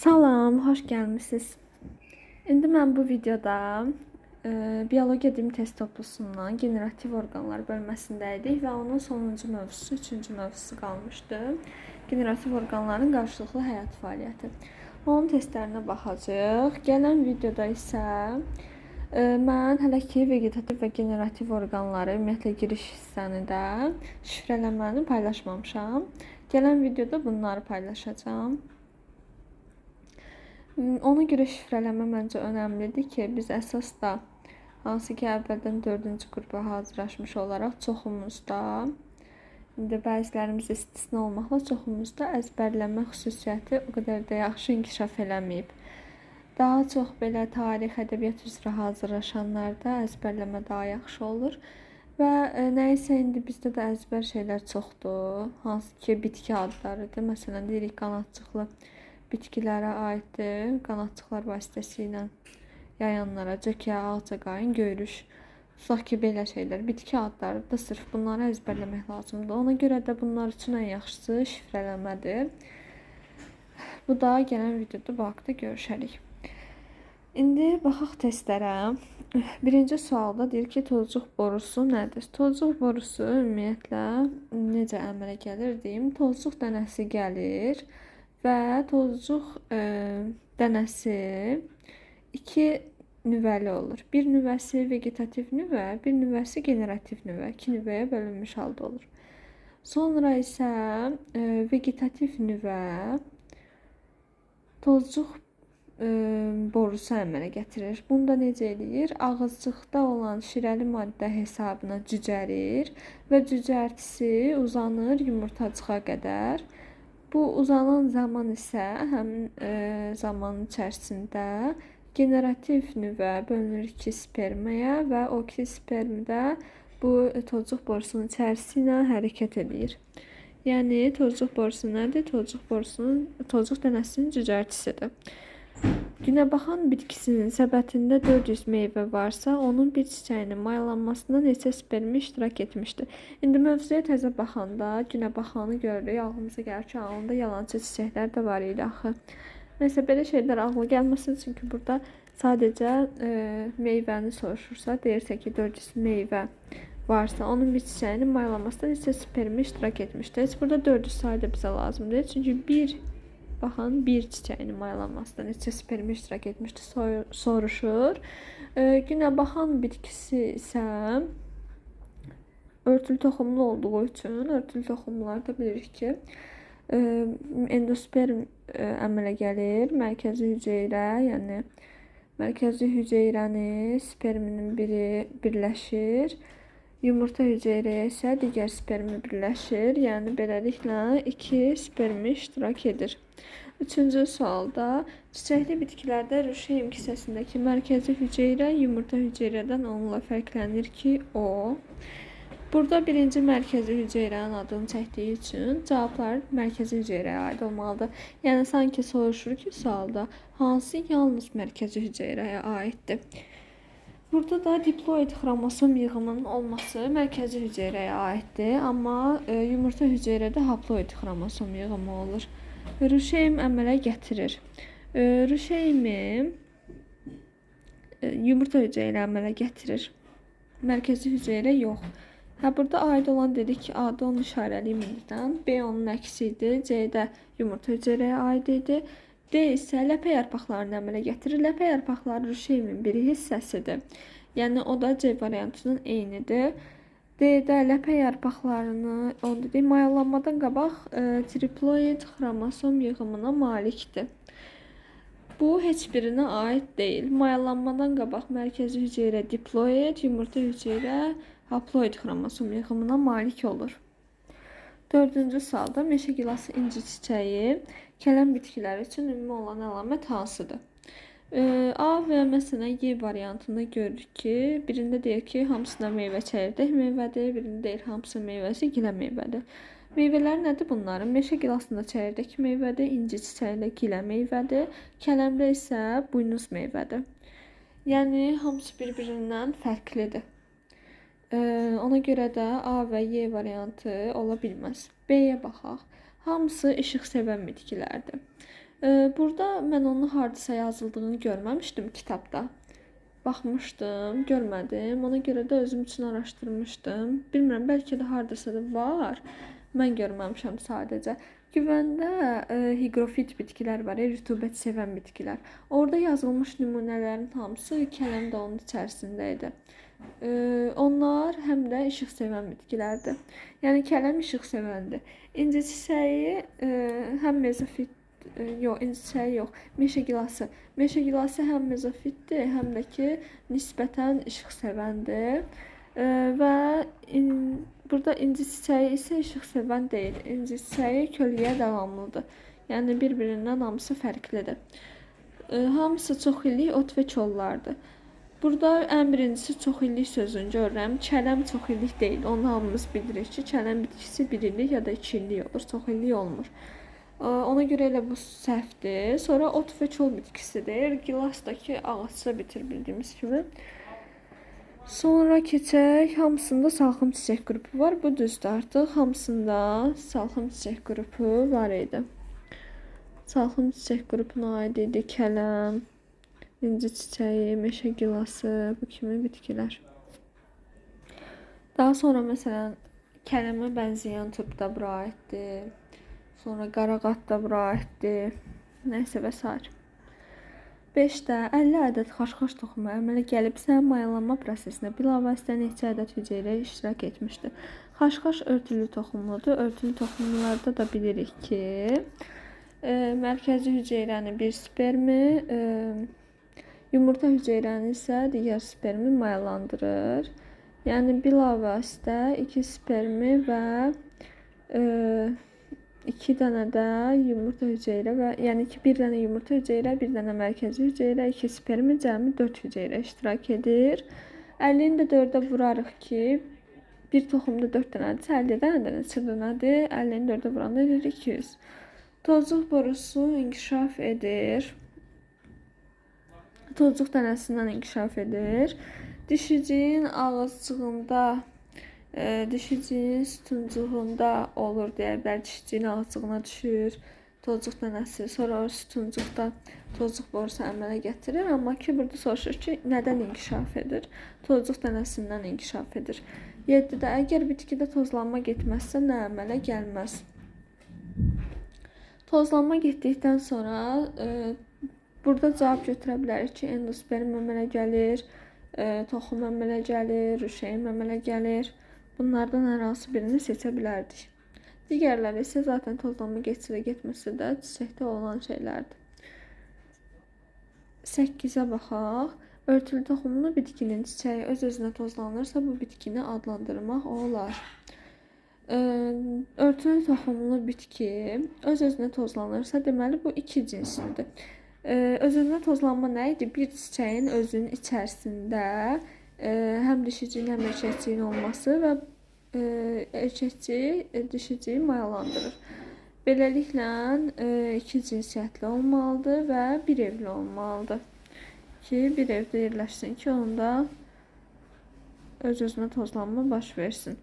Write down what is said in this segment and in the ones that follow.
Salam, xoş gəlmisiniz. İndi mən bu videoda biologiya dilim test toplusundan generativ orqanlar bölməsində idik və onun sonuncu mövzusu, üçüncü mövzusu qalmışdı. Generativ orqanların qarşılıqlı həyat fəaliyyəti. Onun testlərinə baxacağıq. Gələn videoda isə mən hələ ki vegetativ və generativ orqanları, ümumiyyətlə giriş hissəni də şifrələməni paylaşmamışam. Gələn videoda bunları paylaşacağam. Ona görə şifrələmə məncə önəmlidir ki, biz əsas da hansı ki əvvəldən 4-cü qrupa hazırlaşmış olaraq çoxumuzda, indi bəzilərimiz istisna olmaqla çoxumuzda əzbərləmə xüsusiyyəti o qədər də yaxşı inkişaf eləməyib. Daha çox belə tarix, ədəbiyyat üzrə hazırlaşanlarda əzbərləmə daha yaxşı olur. Və nəysə indi bizdə də əzbər şeylər çoxdur, hansı ki bitki adlarıdır. Məsələn, deyirik qanadçıqlı bitkilərə aiddir. Qanadçıqlar vasitəsilə yayanlara, cökə, ağcaqayın, göyrüş. Tutaq ki, belə şeylər, bitki adlarıdır. Sırf bunları əzbərləmək lazımdır. Ona görə də bunlar üçün ən yaxşısı şifrələmədir. Bu da gələn videoda bu haqda görüşərik. İndi baxaq testlərə. Birinci sualda deyir ki, tozcuq borusu nədir? Tozcuq borusu ümumiyyətlə necə əmələ gəlir deyim. Tozcuq dənəsi gəlir və tozcuq dənəsi iki nüvəli olur. Bir nüvəsi vegetativ nüvə, bir nüvəsi generativ nüvə. İki nüvəyə bölünmüş halda olur. Sonra isə vegetativ nüvə tozcuq borusu əmələ gətirir. Bunda necə eləyir? Ağızcıqda olan şirəli maddə hesabına cücərir və cücərtisi uzanır yumurtacığa qədər. Bu uzanan zaman isə həmin zaman içərisində generativ nüvə bölünür 2 spermaya və o 2 spermdə bu tozcuq borusunun içərisi ilə hərəkət edir. Yəni tozcuq borusu nədir? Tozcuq dənəsinin cücərtisidir. Günəbaxan bitkisinin səbətində 400 meyvə varsa, onun bir çiçəyinin mayalanmasında neçə spermi iştirak etmişdir. İndi mövzuya təzə baxanda günəbaxanı görürük, ağlımıza gəlir ki, onda yalançı çiçəklər də var idi axı. Nəysə, belə şeylər ağlı gəlməsin, çünki burada sadəcə meyvəni soruşursa, deyirsə ki, 400 meyvə varsa, onun bir çiçəyinin mayalanmasında neçə spermi iştirak etmişdir. Heç burada 400 sayı da bizə lazım deyil, çünki bir çiçəyinin mayalanmasında neçə spermi iştirak etmişdir soruşur. Günəbaxan bitkisi isə örtülü toxumlu olduğu üçün, örtülü toxumlarda bilirik ki, endosperm əmələ gəlir, mərkəzi hüceyrə, yəni mərkəzi hüceyrəni sperminin biri birləşir. Yumurta hüceyrəyə isə digər spermi birləşir. Yəni beləliklə 2 spermi iştirak edir. Üçüncü sualda çiçəkli bitkilərdə rüşeym kisəsindəki mərkəzi hüceyrə yumurta hüceyrədən onunla fərqlənir ki, o. Burada birinci mərkəzi hüceyrənin adını çəkdiyi üçün cavablar mərkəzi hüceyrəyə aid olmalıdır. Yəni sanki soruşur ki, sualda hansı yalnız mərkəzi hüceyrəyə aiddir. Burada da diploid xromosom yığımının olması mərkəzi hüceyrəyə aiddir, amma yumurta hüceyrədə haploid xromosom yığımı olur. Rüşeym əmələ gətirir. Rüşeymi yumurta hüceyrə əmələ gətirir. Mərkəzi hüceyrə yox. Burada aid olan dedik ki, A-da onu işarəliyim indidən. B onun əksi idi. C-də yumurta hüceyrəyə aid idi. D isə ləpə yarpaqlarını əmələ gətirir. Ləpə yarpaqları rüşeymin bir hissəsidir. Yəni o da C variantının eynidir. D-də ləpə yarpaqlarını mayalanmadan qabaq triploid xromosom yığımına malikdir. Bu heç birinə aid deyil. Mayalanmadan qabaq mərkəzi hüceyrə diploid, yumurta hüceyrə haploid xromosom yığımına malik olur. Dördüncü sualda meşə gilası inci çiçəyi kələm bitkiləri üçün ümumi olan əlamət hansıdır? A və məsələn Y variantında görürük ki, birində deyir ki, hamısına meyvə çəyirdək meyvədir, birində deyir hamısı meyvəsi gilə meyvədir. Meyvələr nədir bunların? Meşə gilasında çəyirdək meyvədir, inci çiçəklə gilə meyvədir, kələmdə isə buynuz meyvədir. Yəni hamısı bir-birindən fərqlidir. Ona görə də A və Y variantı ola bilməz. B-yə baxaq. Hamısı işıq sevən bitkilərdir. Burada mən onun hardasa yazıldığını görməmişdim kitabda. Baxmışdım, görmədim. Ona görə də özüm üçün araşdırmışdım. Bilmirəm, bəlkə də hardasa da var. Mən görməmişəm sadəcə. Güvəndə higrofit bitkilər var, rütubət sevən bitkilər. Orada yazılmış nümunələrin hamısı kələm də onun içərisində idi. Onlar həm də işıq sevən bitkilərdir. Yəni kələm işıq sevəndir. İnci çiçəyi həm mezofit inci çiçəyi yox, meşə gilası. Meşə gilası həm mezofitdir, həm də ki nisbətən işıq sevəndir. Və burada inci çiçəyi isə işıq sevən deyil. İnci çiçəyi kölgəyə davamlıdır. Yəni bir-birindən hamısı fərqlidir. Hamısı çox illik ot və kollardır. Burada ən birincisi çox illik sözünü görürəm. Kələm çox illik deyil. Onu hamımız bilirik ki, kələm bitkisi 1 illik ya da 2 illik olur, çox illik olmur. Ona görə elə bu səhvdir. Sonra ot və kol bitkisidir. Gilas da ki ağaçda bitir bildiyimiz kimi. Sonra keçək, hamısında salxım çiçək qrupu var. Bu düzdür artıq. Hamısında salxım çiçək qrupu var idi. Salxım çiçək qrupuna aid idi kələm, inci çiçəyi, meşə gilası, bu kimi bitkilər. Daha sonra məsələn kələmə bənzəyən turp da bura aiddir. Sonra qaraqat da bura aiddir. Nəysə və s. 5-də 50 ədəd xaşxaş toxumu əmələ gəlibsə, mayalanma prosesinə bilavasitə neçə ədəd hüceyrə iştirak etmişdir. Xaşxaş örtülü toxumludur. Örtülü toxumlularda da bilirik ki, mərkəzi hüceyrəni bir spermi, yumurta hüceyrəni isə digər spermi mayalandırır. Yəni bilavasitə 2 spermi və 2 dənə də yumurta hüceyrə və yəni ki 1 dənə yumurta hüceyrə, 1 dənə mərkəzi hüceyrə, 2 spermi cəmi 4 hüceyrə iştirak edir. 50-ni də 4-ə vurarıq ki, bir toxumda 4 dənədirsə, 50 dənə neçə dənədir? 50-ni 4-ə vuranda edir 200. Tozluq borusu inkişaf edir. Tozluq dənəsindən inkişaf edir. Dişiciyin ağızcığında dişiciyin sütuncuğunda olur deyə bilər. Dişiciyin ağızcığına düşür tozluq dənəsi. Sonra o sütuncuqda tozluq borusu əmələ gətirir. Amma ki burada soruşur ki, nədən inkişaf edir? Tozluq dənəsindən inkişaf edir. 7-də əgər bitkidə tozlanma getməzsə nə əmələ gəlməz? Tozlanma getdikdən sonra burada cavab götürə bilərik ki, endosperm əmələ gəlir, toxum əmələ gəlir, rüşeym əmələ gəlir. Bunlardan hər hansı birini seçə bilərdik. Digərləri isə zaten tozlanma getsə də getməsə də çiçəkdə olan şeylərdir. 8-ə baxaq. Örtülü toxumlu bitkinin çiçəyi öz-özünə tozlanırsa bu bitkini adlandırmaq olar. Örtülü toxumlu bitki öz-özünə tozlanırsa deməli bu 2 cinslidir. Öz-özünə tozlanma nə idi? Bir çiçəyin özünün içərisində həm dişiciyin, həm erkəkciyin olması və erkəkciyi dişiciyi mayalandırır. Beləliklə 2 cinsiyyətli olmalıdır və bir evli olmalıdır ki, bir evdə yerləşsin ki, onda öz-özünə tozlanma baş versin.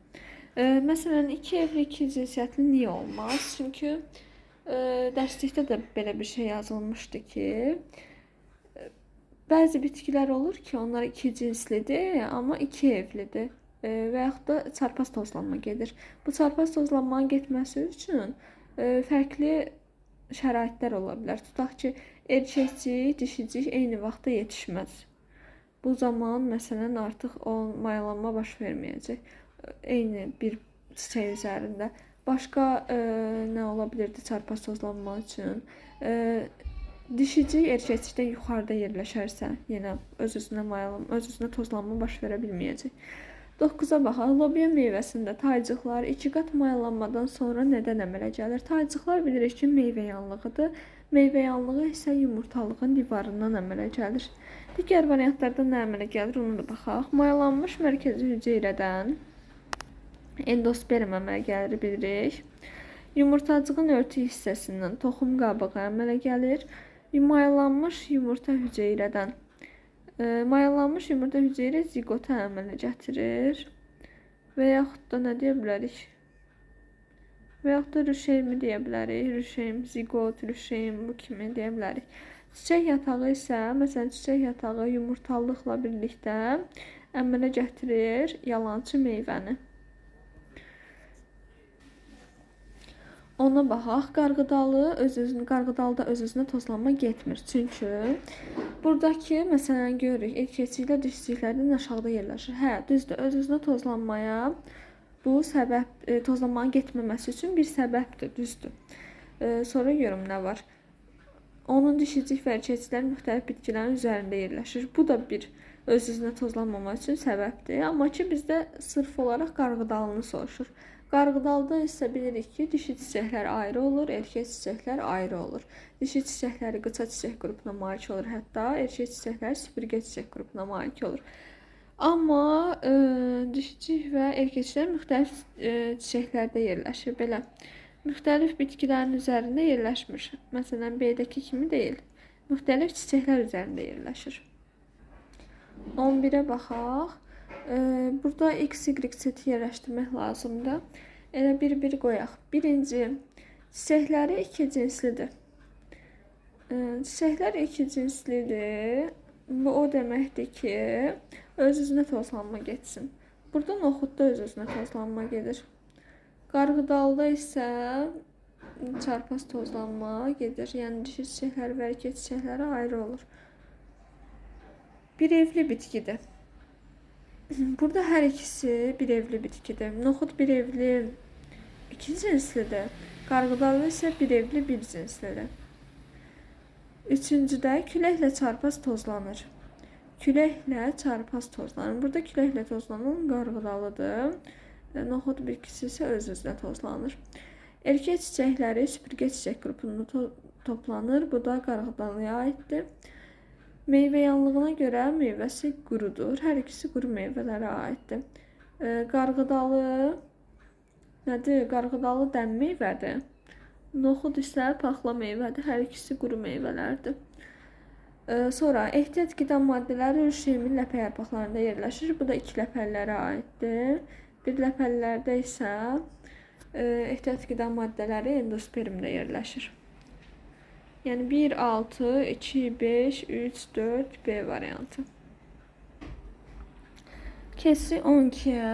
Məsələn, 2 evli, 2 cinsiyyətli niyə olmaz? Çünki dərslikdə də belə bir şey yazılmışdı ki, bəzi bitkilər olur ki, onlar 2 cinslidir, amma 2 evlidir və yaxud da çarpaz tozlanma gedir. Bu çarpaz tozlanmanın getməsi üçün fərqli şəraitlər ola bilər. Tutaq ki, erkəkcik, dişicik eyni vaxtda yetişməz. Bu zaman məsələn artıq o mayalanma baş verməyəcək. Eyni bir çiçək üzərində. Başqa nə ola bilirdi çarpaz tozlanma üçün? Dişicik erkəkcikdən yuxarıda yerləşərsə, yenə öz-özünə tozlanma baş verə bilməyəcək. 9-a baxaq. Lobiya meyvəsində taycıqlar 2 qat mayalanmadan sonra nədən əmələ gəlir? Taycıqlar bilirik ki, meyvə yanlığıdır. Meyvə yanlığı isə yumurtalığın divarından əmələ gəlir. Digər variantlarda nə əmələ gəlir? Onu da baxaq. Mayalanmış mərkəzi hüceyrədən endosperm əmələ gəlir bilirik. Yumurtacığın örtü hissəsindən toxum qabığı əmələ gəlir. Mayalanmış yumurta hüceyrədən mayalanmış yumurta hüceyrə zigota əmələ gətirir və yaxud da nə deyə bilərik? və yaxud da rüşeymi deyə bilərik. Rüşeym, zigot, rüşeym bu kimi deyə bilərik. Çiçək yatağı isə, məsələn, çiçək yatağı yumurtalıqla birlikdə əmələ gətirir yalançı meyvəni. Ona baxaq, qarğıdalıda öz-özünə tozlanma getmir. Çünki buradakı, məsələn, görürük, erkəkçiklər dişiciklərdən aşağıda yerləşir. Hə, düzdür, öz-özünə tozlanmaya bu səbəb, tozlanmanın getməməsi üçün bir səbəbdir, düzdür. Sonra görüm nə var. Onun dişicik və erkəkçiklər müxtəlif bitkilərin üzərində yerləşir. Bu da bir öz-özünə tozlanmamaq üçün səbəbdir. Amma ki, bizdə sırf olaraq qarğıdalını soruşur. Qarğıdalda isə bilirik ki, dişi çiçəklər ayrı olur, erkək çiçəklər ayrı olur. Dişi çiçəkləri qıça çiçək qrupuna malik olur, hətta erkək çiçəklər süpürgə çiçək qrupuna malik olur. Amma dişicik və erkəkçiklər müxtəlif çiçəklərdə yerləşir. Belə müxtəlif bitkilərin üzərində yerləşmir. Məsələn, B-dəki kimi deyil. Müxtəlif çiçəklər üzərində yerləşir. 11-ə baxaq. Burada x, y seti yerləşdirmək lazımdır. Elə bir qoyaq. Birinci, çiçəkləri iki cinslidir. Çiçəklər iki cinslidir. Bu o deməkdir ki, öz-özünə tozlanma getsin. Burada noxudda öz-özünə tozlanma gedir. Qarğıdalda isə çarpaz tozlanma gedir. Yəni dişi çiçəkləri və erkək çiçəkləri ayrı olur. Bir evli bitkidir. Burada hər ikisi bir evli bitkidir. Noxud bir evli iki cinslidir. Qarğıdalı isə bir evli bir cinslidir. Üçüncüdə küləklə çarpaz tozlanır. Küləklə çarpaz tozlanır. Burada küləklə tozlanan qarğıdalıdır. Noxud bitkisi isə öz-özünə tozlanır. Erkək çiçəkləri süpürgə çiçək qrupunda toplanır. Bu da qarğıdalıya aiddir. Meyvə yanlığına görə meyvəsi qurudur. Hər ikisi quru meyvələrə aiddir. Qarğıdalı nədir? Qarğıdalı dən meyvədir. Noxud isə paxla meyvədir. Hər ikisi quru meyvələrdir. Sonra ehtiyat qida maddələri rüşeymin ləpə yarpaqlarında yerləşir. Bu da iki ləpəlilərə aiddir. Bir ləpəlilərdə isə ehtiyat qida maddələri endospermdə yerləşir. Yəni 1, 6, 2, 5, 3, 4, B variantı. Keçirik 12-yə.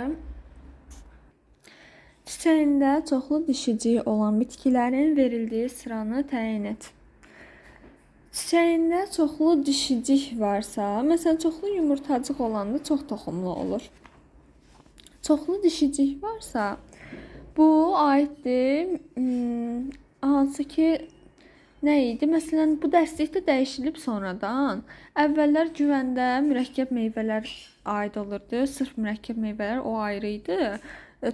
Çiçəyində çoxlu dişiciyi olan bitkilərin verildiyi sıranı təyin et. Çiçəyində çoxlu dişicik varsa, məsələn, çoxlu yumurtacıq olanda çox toxumlu olur. Çoxlu dişicik varsa, bu aiddir hansı ki, nə idi? Məsələn, bu dərslikdə dəyişilib sonradan. Əvvəllər güvəndə mürəkkəb meyvələr aid olurdu. Sırf mürəkkəb meyvələr o ayrı idi.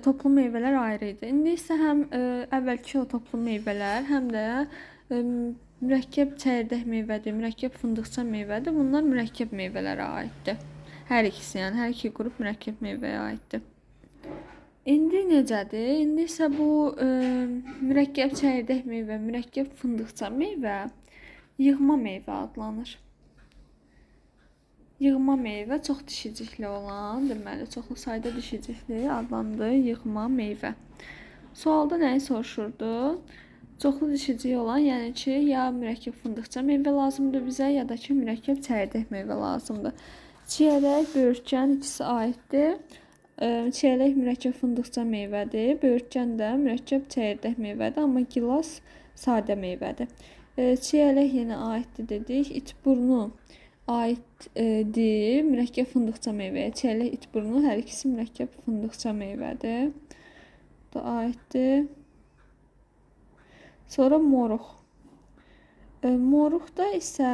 Toplu meyvələr ayrı idi. İndi isə həm əvvəlki o toplu meyvələr, həm də mürəkkəb çəyirdək meyvədir, mürəkkəb fındıqça meyvədir. Bunlar mürəkkəb meyvələrə aiddir. Hər ikisi, yəni hər iki qrup mürəkkəb meyvəyə aiddir. İndi necədir? İndi isə bu mürəkkəb çəyirdək meyvə, mürəkkəb fındıqça meyvə yığma meyvə adlanır. Yığma meyvə çox dişicikli olan, deməli, çoxlu sayda dişicikli adlandı yığma meyvə. Sualda nəyi soruşurdu? Çoxlu dişiciyi olan, yəni ki, ya mürəkkəb fındıqça meyvə lazımdır bizə, ya da ki, mürəkkəb çəyirdək meyvə lazımdır. Çiyələk, böyürtkən ikisi aiddir. Çiyələk mürəkkəb fındıqça meyvədir. Böyürtkən də mürəkkəb çəyirdək meyvədir, amma gilas sadə meyvədir. Çiyələk yenə aiddir dedik. İtburnu aiddir mürəkkəb fındıqça meyvəyə. Çiyələk, itburnu hər ikisi mürəkkəb fındıqça meyvədir. Bu da aiddir. Sonra moruq. Moruqda isə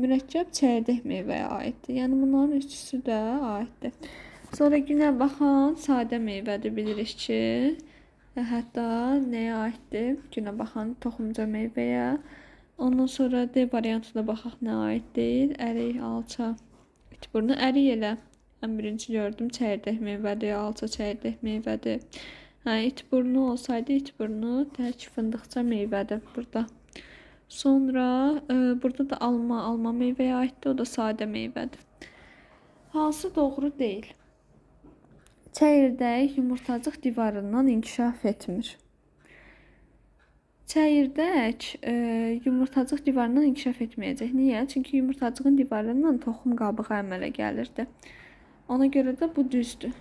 mürəkkəb çəyirdək meyvəyə aiddir. Yəni bunların üçüsü də aiddir. Sonra günə baxan sadə meyvədir, bilirik ki. Hətta nəyə aiddir? Günə baxan toxumca meyvəyə. Ondan sonra D variantına baxaq nə aiddir? Ərik, alça, itburnu. Ərik elə ən birinci gördüm çəyirdək meyvədir, alça çəyirdək meyvədir. İtburnu olsaydı, itburnu tək fındıqça meyvədir burada. Sonra burada da alma meyvəyə aiddir, o da sadə meyvədir. Hansı doğru deyil? Çəyirdək yumurtacıq divarından inkişaf etmir. Çəyirdək yumurtacıq divarından inkişaf etməyəcək. Niyə? Çünki yumurtacığın divarından toxum qabığı əmələ gəlirdi. Ona görə də bu düzdür.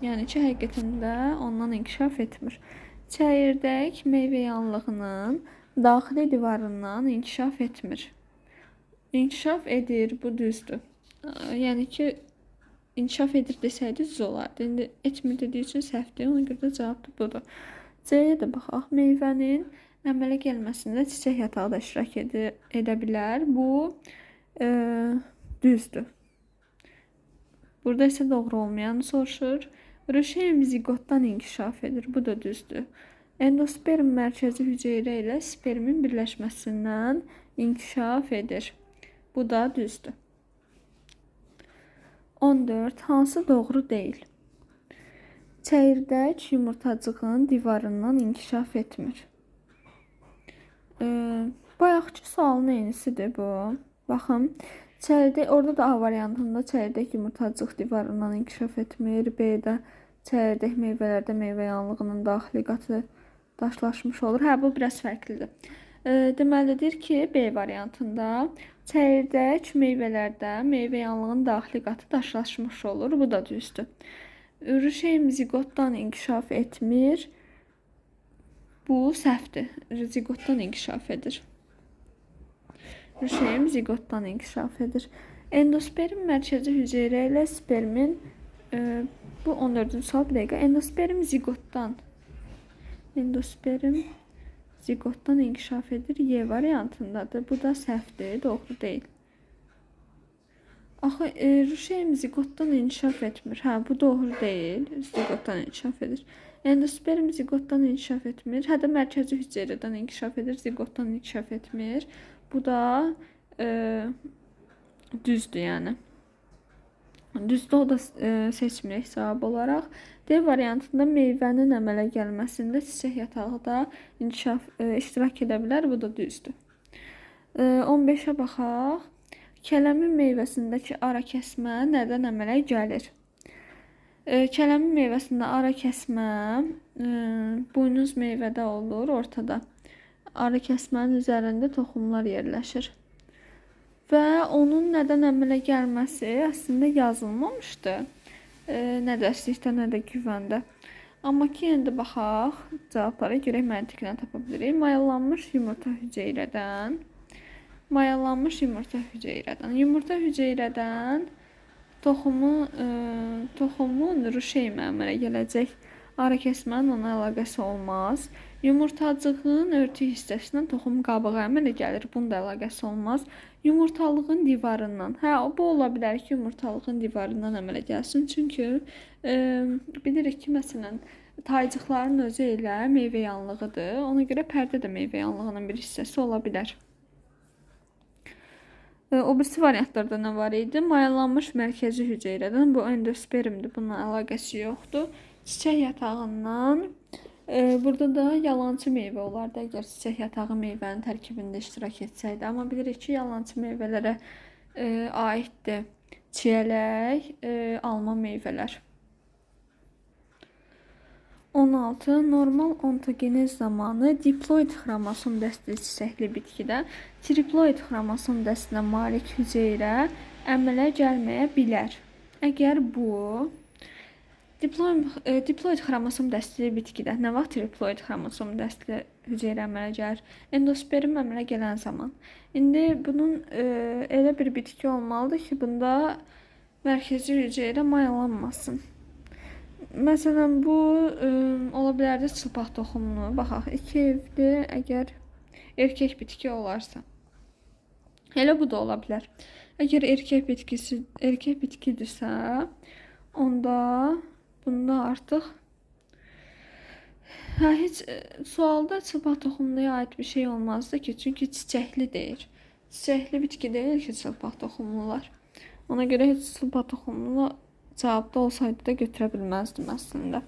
Yəni ki, həqiqətən də ondan inkişaf etmir. Çəyirdək meyvəyanlığının daxili divarından inkişaf etmir. İnkişaf edir, bu düzdür. Yəni ki, inkişaf edir desəydi düz olardı. İndi etmir dediyi üçün səhvdir. Ona görə də cavab da budur. C-yə də baxaq. Meyvənin əmələ gəlməsində çiçək yatağı da iştirak edə bilər. Bu düzdür. Burada isə doğru olmayanı soruşur. Rüşeym ziqotdan inkişaf edir. Bu da düzdür. Endosperm mərkəzi hüceyrə ilə spermin birləşməsindən inkişaf edir. Bu da düzdür. 14. Hansı doğru deyil? Çəyirdək yumurtacığın divarından inkişaf etmir. Bayaqki sualın eynisidir bu. Baxın, çəyirdək, orada da A variantında çəyirdək yumurtacıq divarından inkişaf etmir. B-də çəyirdək meyvələrdə meyvə yanlığının daxili qatı daşlaşmış olur. Hə, bu biraz fərqlidir. Deməlidir ki, B variantında çəyirdək meyvələrdə meyvə yanlığının daxili qatı daşlaşmış olur. Bu da düzdür. Rüşeym ziqotdan inkişaf etmir. Bu səhvdir. Ziqotdan inkişaf edir. Rüşeym ziqotdan inkişaf edir. Endosperm mərkəzi hüceyrə ilə spermin bu 14-cü sual bir dəqiqə. Endosperm ziqotdan inkişaf edir. Y variantındadır. Bu da səhvdir. Doğru deyil. Axı rüşeym ziqotdan inkişaf etmir. Hə, bu doğru deyil. Ziqotdan inkişaf edir. Endosperm ziqotdan inkişaf etmir. Hə də mərkəzi hüceyrədən inkişaf edir. Ziqotdan inkişaf etmir. Bu da düzdür yəni. Düzdür, o da seçmirik cavab olaraq. D variantında meyvənin əmələ gəlməsində çiçək yatağı da iştirak edə bilər. Bu da düzdür. 15-ə baxaq. Kələmin meyvəsindəki ara kəsmə nədən əmələ gəlir? Kələmin meyvəsində ara kəsmə buynuz meyvədə olur, ortada. Ara kəsmənin üzərində toxumlar yerləşir. Və onun nədən əmələ gəlməsi əslində yazılmamışdı. Nə dərslikdə, nə də güvəndə. Amma ki, indi baxaq, cavablara görək məntiqlə tapa bilirik. Mayalanmış yumurta hüceyrədən. Yumurta hüceyrədən toxumun rüşeymə əmələ gələcək. Ara kəsmənin ona əlaqəsi olmaz. Yumurtacığın örtük hissəsindən toxum qabığı əmələ gəlir. Bunun da əlaqəsi olmaz. Yumurtalığın divarından. Hə, bu ola bilər ki, yumurtalığın divarından əmələ gəlsin. Çünki bilirik ki, məsələn, taycıqların özü ilə meyvə yanlığıdır. Ona görə pərdə də meyvə yanlığının bir hissəsi ola bilər. O birisi variantlarda nə var idi? Mayalanmış mərkəzi hüceyrədən. Bu endospermdir. Bununla əlaqəsi yoxdur. Çiçək yatağından. Burada da yalançı meyvə olardı, əgər çiçək yatağı meyvənin tərkibində iştirak etsəydi. Amma bilirik ki, yalançı meyvələrə aiddir çiyələk, alma meyvələr. 16. Normal ontogenez zamanı diploid xromosom dəstli çiçəkli bitkidə triploid xromosom dəstinə malik hüceyrə əmələ gəlməyə bilər. Əgər bu diploid xromosom dəstli bitkidə nə vaxt triploid xromosom dəstli hüceyrə əmələ gəlir? Endosperm əmələ gələn zaman. İndi bunun elə bir bitki olmalıdır ki, bunda mərkəzi hüceyrə mayalanmasın. Məsələn, bu ola bilərdi çılpaq toxumlu. Baxaq, 2 evli əgər erkək bitki olarsa. Elə bu da ola bilər. Əgər erkək bitkidirsə, onda bunda artıq heç sualda çılpaq toxumluya aid bir şey olmazdı ki, çünki çiçəkli deyir. Çiçəkli bitki deyil ki, çılpaq toxumlular. Ona görə heç çılpaq toxumlu cavabda olsaydı da götürə bilməzdim əslində.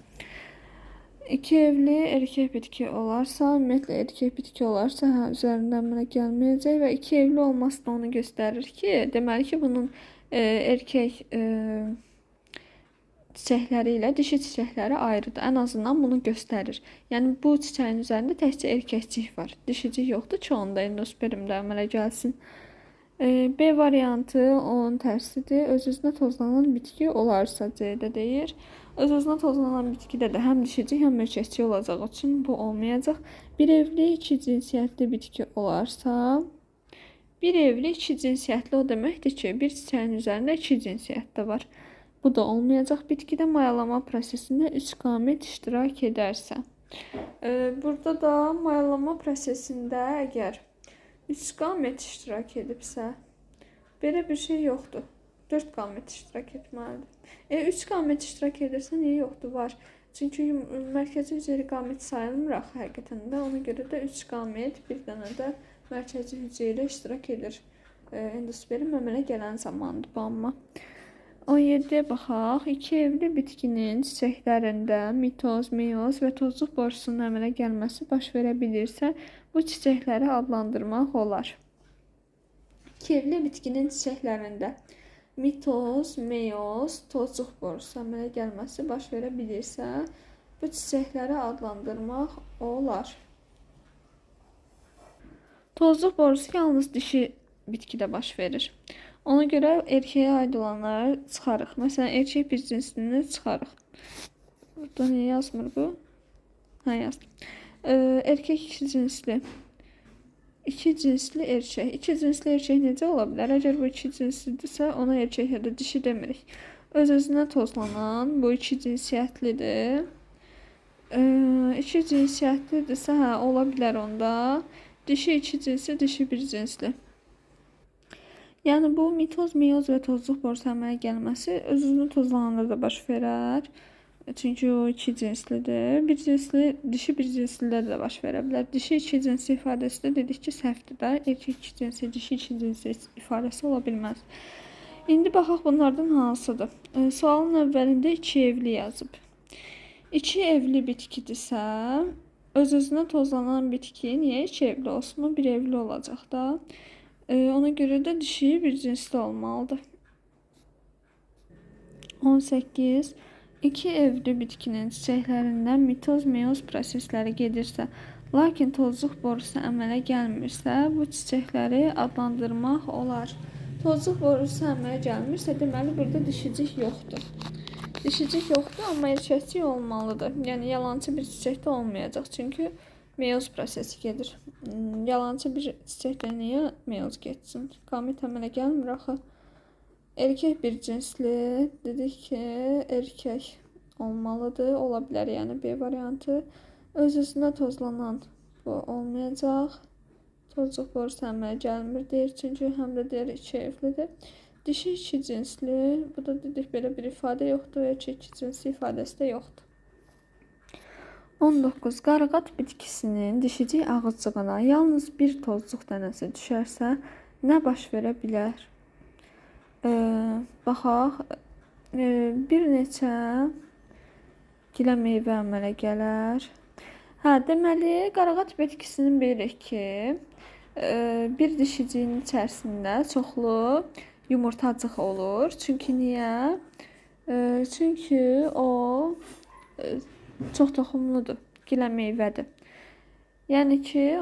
2 evli erkək bitki olarsa, ümumiyyətlə erkək bitki olarsa, üzərində əmələ gəlməyəcək və 2 evli olması da onu göstərir ki, deməli ki, bunun erkək çiçəkləri ilə dişi çiçəkləri ayrıdır. Ən azından bunu göstərir. Yəni bu çiçəyin üzərində təkcə erkəkcik var. Dişicik yoxdur ki, onda endospermdə əmələ gəlsin. B variantı onun tərsidir. Öz-özünə tozlanan bitki olarsa C-də deyir. Öz-özünə tozlanan bitkidə də həm dişicik, həm erkəkcik olacağı üçün bu olmayacaq. Bir evli, iki cinsiyyətli bitki olarsa, bir evli, iki cinsiyyətli o deməkdir ki, bir çiçəyin üzərində iki cinsiyyət də var. Bu da olmayacaq. Bitkidə mayalama prosesində 3 qamet iştirak edərsə. Burada da mayalama prosesində əgər 3 qamət iştirak edibsə, belə bir şey yoxdur. 4 qamət iştirak etməlidir. 3 qamət iştirak edirsə, niyə yoxdur? Var. Çünki mərkəzi hüceyrə qamət sayılmıraq həqiqətən də. Ona görə də 3 qamət, bir dənə də mərkəzi hüceyrə iştirak edir. Endosperm əmələ gələn zamandır bu amma. 17'ye baxaq. İki evli bitkinin çiçəklərində mitoz, meyoz və tozluq borusunun əmələ gəlməsi baş verə bilirsə, bu çiçəkləri adlandırmaq olar. İki evli bitkinin çiçəklərində mitoz, meyoz, tozluq borusu əmələ gəlməsi baş verə bilirsə, bu çiçəkləri adlandırmaq olar. Tozluq borusu yalnız dişi bitkidə baş verir. Ona görə erkeğe aid olanları çıxarıq. Məsələn, erkek bir cinslini çıxarıq. Burada niyə yazmır bu? Hə, yazdım. Erkek iki cinsli. İki cinsli erkek. İki cinsli erkek necə ola bilər? Əgər bu iki cinslidirsə, ona erkek ya da dişi demirik. Öz-özünə tozlanan bu iki cinsiyyətlidir. İki cinsiyyətlidirsə, hə, ola bilər onda. Dişi iki cinsli, dişi bir cinsli. Yəni bu mitoz, meyoz və tozluq borusu əmələ gəlməsi öz-özünə tozlananda da baş verər. Çünki o iki cinslidir. Bir cinsli, dişi bir cinslidə də baş verə bilər. Dişi iki cinsli ifadəsi də dedik ki, səhvdir də. Erkek iki cinsli, dişi iki cinsli ifadəsi ola bilməz. İndi baxaq bunlardan hansıdır. Sualın əvvəlində iki evli yazıb. İki evli bitkidirsə, öz-özünə tozlanan bitki niyə iki evli olsun? O bir evli olacaq da. Ona göre de dişi bir cinsli olmalıdır. 18. İki evli bitkinin çiçəklərindən mitoz, meyoz prosesləri gedirsə, lakin tozluq borusu əmələ gəlmirsə, bu çiçəkləri adlandırmaq olar. Tozluq borusu əmələ gəlmirsə, deməli burada dişicik yoxdur. Dişicik yoxdur, amma erkəkcik olmalıdır. Yəni yalancı bir çiçək də olmayacaq. Çünki meyoz prosesi gedir. Yalancı bir çiçəkdə niyə meyoz getsin? Qamet əmələ gəlmir axı. Erkek bir cinsli dedik ki, erkek olmalıdır. Ola bilər yəni B variantı. Öz-özünə tozlanan bu olmayacaq. Tozluq borusu əmələ gəlmir deyir. Çünki həm də deyir iki evlidir. Dişi iki cinsli. Bu da dedik belə bir ifadə yoxdur. Erkek iki cinsli ifadəsi də yoxdur. 19. Qarğat bitkisinin dişicik ağızcığına yalnız bir tozluq dənəsi düşərsə, nə baş verə bilər? Baxaq. Bir neçə gilə meyvə əmələ gələr. Hə, deməli, qarğat bitkisinin bilirik ki, bir dişiciyin içərisində çoxlu yumurtacıq olur. Çünki niyə? Çünki o çox toxumludur, gilə meyvədir. Yəni ki,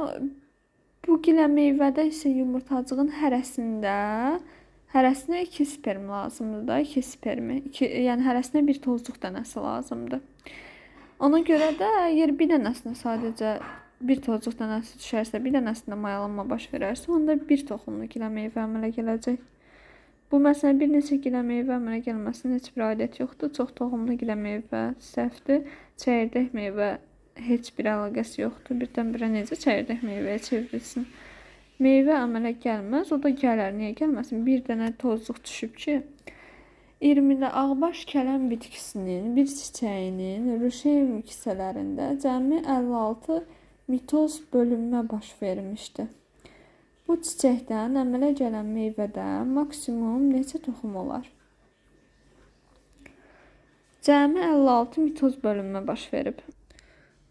bu gilə meyvədə isə yumurtacığın hərəsinə 2 sperm lazımdır da, 2 spermi. Yəni hərəsinə bir tozluq dənəsi lazımdır. Ona görə də əgər bir dənəsinə sadəcə bir tozluq dənəsi düşərsə, bir dənəsində mayalanma baş verərsə, onda bir toxumlu gilə meyvə əmələ gələcək. Bu məsələn bir neçə gilə meyvə əmələ gəlməsinin heç bir aidiyyəti yoxdur. Çox toxumlu gilə meyvə səhvdir. Çəyirdək meyvə heç bir əlaqəsi yoxdur. Birdən-birə necə çəyirdək meyvəyə çevrilsin? Meyvə əmələ gəlməz, o da gələr. Niyə gəlməsin? Bir dənə tozluq düşüb ki, 20'də ağbaş kələm bitkisinin bir çiçəyinin rüşeum kisələrində cəmi 56 mitoz bölünmə baş vermişdi. Bu çiçəkdən əmələ gələn meyvədə maksimum neçə toxum olar? Cəmi 56 mitoz bölünmə baş verib.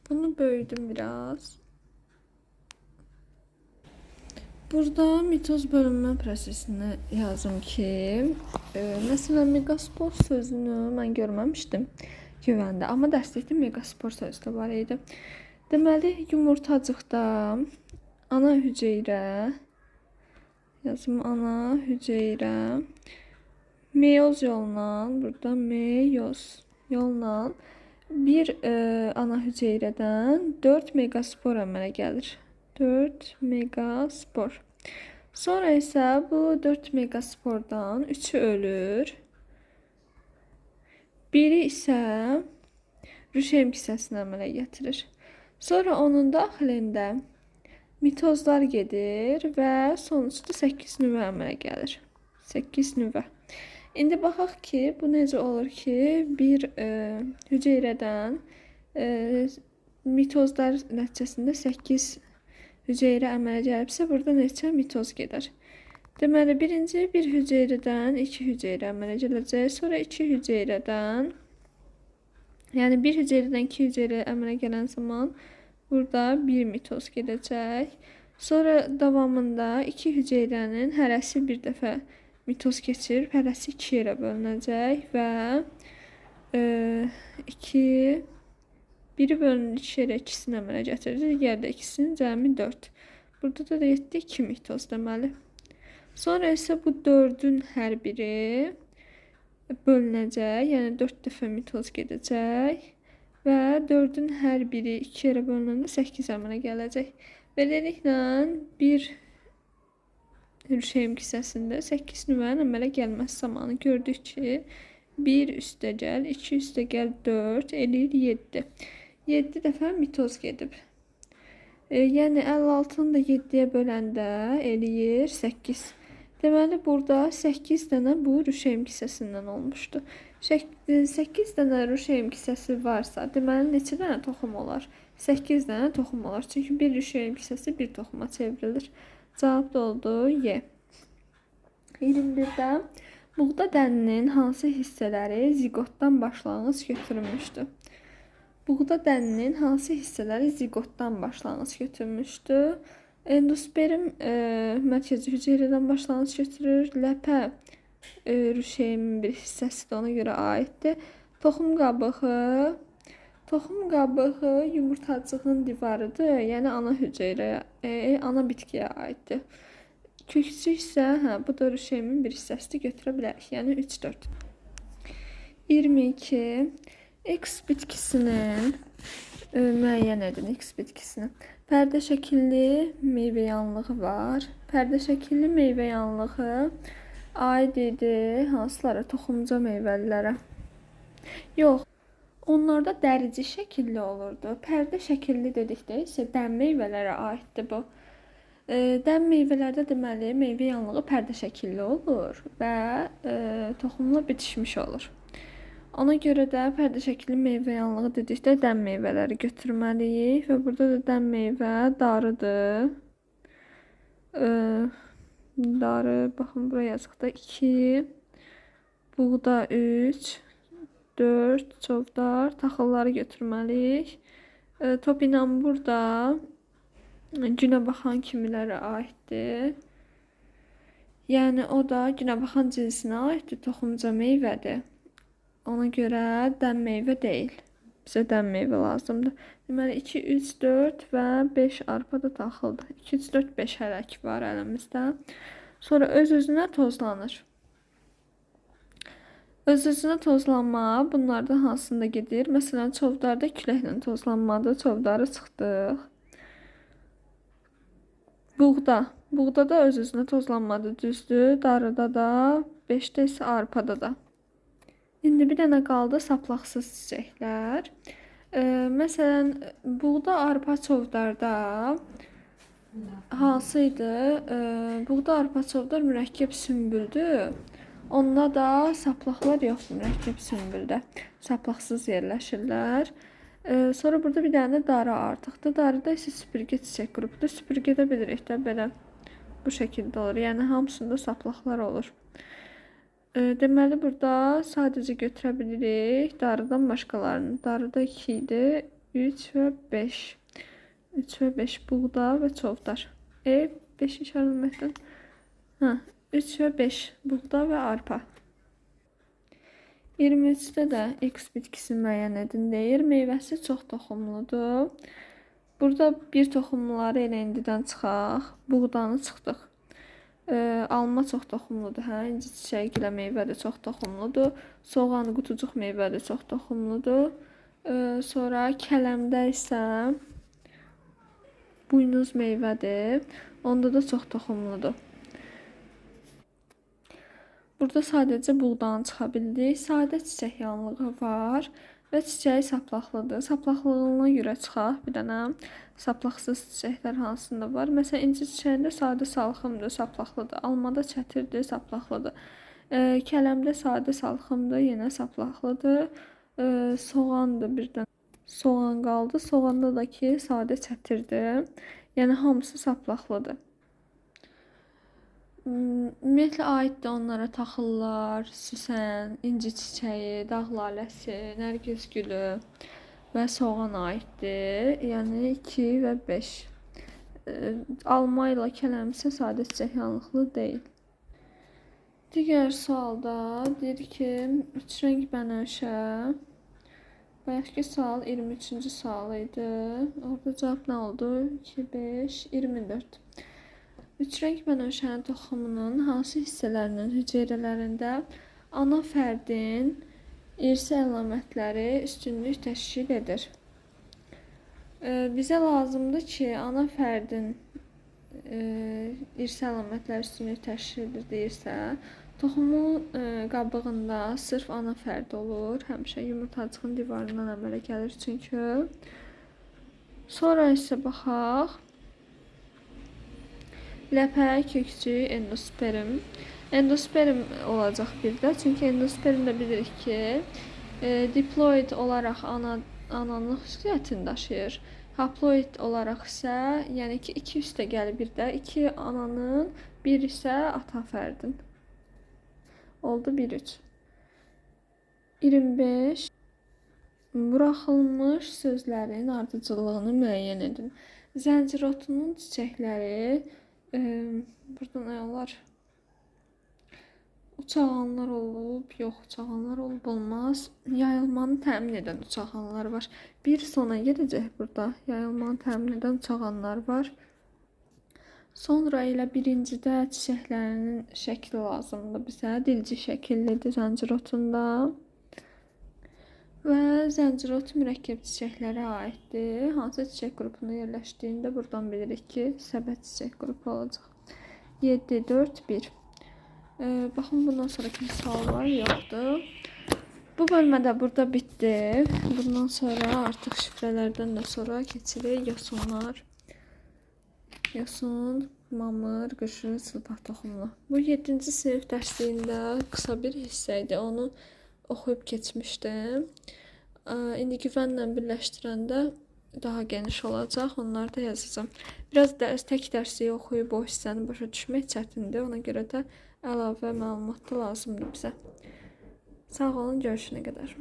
Bunu böyüdüm biraz. Burada mitoz bölünmə prosesini yazım ki, məsələn megaspor sözünü mən görməmişdim güvəndə, amma dərslikdə megaspor sözü də var idi. Deməli yumurtacıqda ana hüceyrə yazım ana hüceyrə meyoz yolla, burada meyoz yolla bir ana hüceyrədən 4 megaspor əmələ gəlir. 4 megaspor. Sonra isə bu 4 megaspordan 3'ü ölür. Biri isə rüşeym kisəsini əmələ gətirir. Sonra onun daxilində mitozlar gedir və sonuçda 8 nüvə əmələ gəlir. 8 nüvə. İndi baxaq ki, bu necə olur ki, bir hüceyrədən mitozlar nəticəsində 8 hüceyrə əmələ gəlibsə, burada neçə mitoz gedər? Deməli, birinci bir hüceyrədən 2 hüceyrə əmələ gələcək, sonra 2 hüceyrədən, yəni bir hüceyrədən 2 hüceyrə əmələ gələn zaman burada 1 mitoz gedəcək. Sonra davamında 2 hüceyrənin hərəsi bir dəfə mitoz keçir, hərəsi 2 yerə bölünəcək və 2 biri bölünür 2 yerə, ikisini əmələ gətirir, digər də ikisinin cəmi 4. Burada da 7 2 mitoz deməli. Sonra isə bu 4'ün hər biri bölünəcək, yəni 4 dəfə mitoz gedəcək və 4'ün hər biri 2 yerə bölünəndə 8 əmələ gələcək. Beləliklə bir rüşeym kisəsində 8 nüvənin əmələ gəlməsi zamanı gördük ki, 1 üstəgəl, 2 üstəgəl 4 eləyir 7. 7 dəfə mitoz gedib. Yəni 56'ını da 7'yə böləndə eləyir 8. Deməli burada 8 dənə bu rüşeym kisəsindən olmuşdu. 8 dənə rüşeym kisəsi varsa, deməli neçə dənə toxum olar? 8 dənə toxum olar. Çünki bir rüşeym kisəsi bir toxuma çevrilir. Cavab da oldu Y. 21'də buğda dəninin hansı hissələri ziqotdan başlanğıc götürülmüşdü? Buğda dəninin hansı hissələri ziqotdan başlanğıc götürmüşdü? Endosperim mərkəzi hüceyrədən başlanğıc götürür. Ləpə rüşeymin bir hissəsidir, ona görə aiddir. Toxum qabığı yumurtacığın divarıdır, yəni ana hüceyrəyə, ana bitkiyə aiddir. Kökçü isə, bu da rüşeymin bir hissəsidir, götürə bilərik, yəni 3 4. 22 X bitkisinin müəyyən edin X bitkisini. Pərdə şəkilli meyvəyanlığı var. Pərdə şəkilli meyvəyanlığı aid idi hansılara? Toxumca meyvəlilərə. Yox, onlarda dərici şəkilli olurdu. Pərdə şəkilli dedikdə isə dən meyvələrə aiddir bu. Dən meyvələrdə deməli meyvə yanlığı pərdə şəkilli olur və toxumla bitişmiş olur. Ona görə də pərdə şəkilli meyvə yanlığı dedikdə dən meyvələri götürməliyik və burada da dən meyvə darıdır. Darı, baxın buraya yazıqda 2, buğda 3, 4, çovdar, taxılları götürməliyik. Topinam burada günə baxan kimilərə aiddir. Yəni o da günə baxan cinsinə aiddir, toxumca meyvədir. Ona görə dən meyvə deyil. Bizə dən meyvə lazımdır. Deməli 2, 3, 4 və 5 arpa da taxıldır. 2, 3, 4, 5 hərək var əlimizdə. Sonra öz-özünə tozlanır. Öz-özünə tozlanma bunlardan hansında gedir? Məsələn, çovdarda küləklə tozlanmadır. Çovdarı çıxdıq. Buğda da öz-özünə tozlanmadır, düzdür. Darıda da, 5'də isə arpada da. İndi bir dənə qaldı saplaqsız çiçəklər. Məsələn, buğda, arpa, çovdarda hansıydı? Buğda, arpa, çovdar mürəkkəb sümbüldür. Onda da saplaqlar yoxdur mürəkkəb sümbüldə. Saplaqsız yerləşirlər. Sonra burada bir dənə darı artıqdır. Darıda isə süpürgə çiçək qrupudur. Süpürgədə bilirik də belə bu şəkildə olur. Yəni hamısında saplaqlar olur. Deməli burada sadəcə götürə bilirik darıdan başqalarını. Darıda 2 idi, 3 və 5. 3 və 5 buğda və çovdar. 5 işarələməkdən. Hə, 3 və 5 buğda və arpa. 23-də də X bitkisi müəyyən edin deyir. Meyvəsi çox toxumludur. Burada bir toxumluları elə indidən çıxaq. Buğdanı çıxdıq. Alma çox toxumludur. Hə, inci çiçəyi gilə meyvə də çox toxumludur. Soğan, qutucuq meyvə də çox toxumludur. Sonra kələmdə isə buynuz meyvədir. Onda da çox toxumludur. Burada sadəcə buğdanı çıxa bildik. Sadə çiçək yanlığı var və çiçəyi saplaqlıdır. Saplaqlığına görə çıxaq. Bir dənə saplaqsız çiçəklər hansında var. Məsələn, inci çiçəyində sadə salxımdır, saplaqlıdır. Almada çətirdir, saplaqlıdır. Kələmdə sadə salxımdır, yenə saplaqlıdır. Soğandır bir dənə. Soğan qaldı. Soğanda da ki, sadə çətirdir. Yəni hamısı saplaqlıdır. Ümumiyyətlə aiddir onlara taxıllar, süsən, inci çiçəyi, dağ laləsi, nərgiz gülü və soğan aiddir. Yəni 2 və 5. Alma ilə kələm isə sadə çiçək yanlıqlı deyil. Digər sualda deyir ki, 3 rəng bənövşə. Bayaqki sual 23-cü sual idi. Orada cavab nə oldu? 2, 5, 24. 3 rəng bənövşənin toxumunun hansı hissələrinin hüceyrələrində ana fərdin irsi əlamətləri üstünlük təşkil edir? Bizə lazımdır ki, ana fərdin irsi əlamətləri üstünlük təşkil edir deyirsə, toxumun qabığında sırf ana fərd olur. Həmişə yumurtacığın divarından əmələ gəlir çünki. Sonra isə baxaq. Ləpək, kökçü, endosperm. Endosperm olacaq bir də. Çünki endospermdə bilirik ki, diploid olaraq ananın xüsusiyyətini daşıyır. Haploid olaraq isə, yəni ki, 2 üstə gəlir bir də. 2 ananın, 1 isə ata fərdin. Oldu 1-3. 25. Buraxılmış sözlərin ardıcıllığını müəyyən edin. Zəncirotunun çiçəkləri, burada nə olar? Uçağanlar olub, yox, uçağanlar olub olmaz. Yayılmanı təmin edən uçağanlar var. Bir sona gedəcək burada. Yayılmanı təmin edən uçağanlar var. Sonra elə birincidə çiçəklərinin şəkli lazımdır bizə. Dilci şəkillidir zəncirotunda. Və zəncirot mürəkkəb çiçəklərə aiddir. Hansı çiçək qrupuna yerləşdiyində buradan bilirik ki, səbət çiçək qrupu olacaq. 7, 4, 1. Baxın, bundan sonra kimi sual var, yoxdur. Bu bölmədə burada bitdi. Bundan sonra artıq şifrələrdən də sonra keçirik yosunlar. Yosun, mamır, qışın, sılpaq toxumlu. Bu 7-ci sinif dərsliyində qısa bir hissə idi. Onu oxuyub keçmişdim. İndi güvənlə birləşdirəndə daha geniş olacaq. Onları da yazacağım. Biraz tək dərsi oxuyub o hissəni başa düşmək çətindir. Ona görə də əlavə məlumat da lazımdır bizə. Sağ olun, görüşünə qədər.